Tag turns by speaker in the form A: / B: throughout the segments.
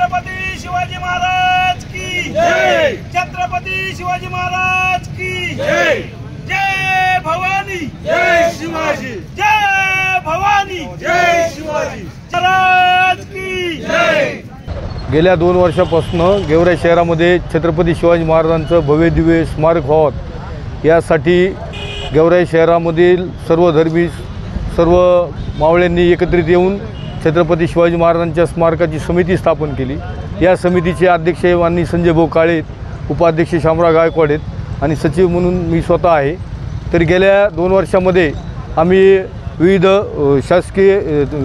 A: छत्रपती शिवाजी महाराज की जय। छत्रपती शिवाजी महाराज की जय। जय भवानी जय शिवाजी। जय भवानी जय शिवाजी महाराज की जय।
B: गेल्या 2 वर्षापासून गेवराई शहरामध्ये छत्रपती शिवाजी महाराजांचं भव्य दिव्य स्मारक व्हावं यासाठी गेवराई शहरामधील सर्व धर्मी सर्व मावळ्यांनी एकत्रित येऊन छत्रपती शिवाजी महाराजांच्या स्मारकाची समिती स्थापन केली। या समितीचे अध्यक्ष माननीय संजय भाऊ काळे, उपाध्यक्ष शामराव गायकवाड आहेत आणि सचिव म्हणून मी स्वतः आहे। तर गेल्या 2 वर्षामध्ये आम्ही विविध शासकीय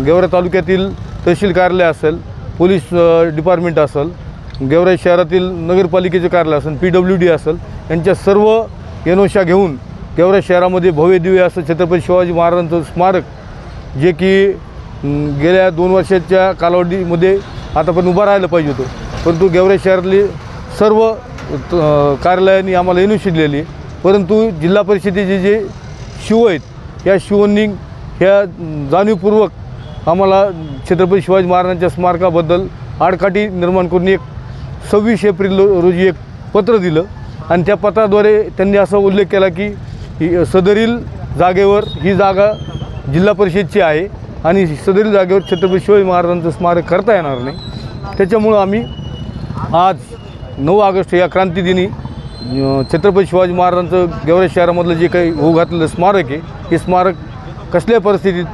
B: गेवराई तालुक्यातील तहसील कार्यालय असेल, पोलीस डिपार्टमेंट असेल, गेवराई शहरातील नगरपालिकेचे कार्यालय असेल, PWD असेल, यांच्या सर्व एनओशा घेऊन गेवराई शहरामध्ये भव्य दिव्य असं छत्रपती शिवाजी महाराजांचं स्मारक जे की गेल्या 2 वर्षाच्या कालावधीमध्ये आतापर्यंत उभा राहायला पाहिजे होतं, परंतु गेवराई शहरातली सर्व कार्यालयांनी आम्हाला एनओशी दिलेली, परंतु जिल्हा परिषदेचे जे शिव आहेत या शिवांनी ह्या जाणीवपूर्वक आम्हाला छत्रपती शिवाजी महाराजांच्या स्मारकाबद्दल आडकाठी निर्माण करून एक 26 एप्रिल रोजी एक पत्र दिलं आणि त्या पत्राद्वारे त्यांनी असा उल्लेख केला की सदरील जागेवर ही जागा जिल्हा परिषदेची आहे आणि सदरील जागेवर छत्रपती शिवाजी महाराजांचं स्मारक करता येणार नाही। त्याच्यामुळं आम्ही आज 9 ऑगस्ट या क्रांतिदिनी छत्रपती शिवाजी महाराजांचं गेवराई शहरामधलं जे काही होऊ घातलेलं स्मारक आहे हे स्मारक कसल्याही परिस्थितीत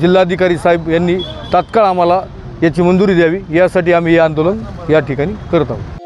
B: जिल्हाधिकारी साहेब यांनी तात्काळ आम्हाला याची मंजुरी द्यावी यासाठी आम्ही हे आंदोलन या ठिकाणी करत आहोत।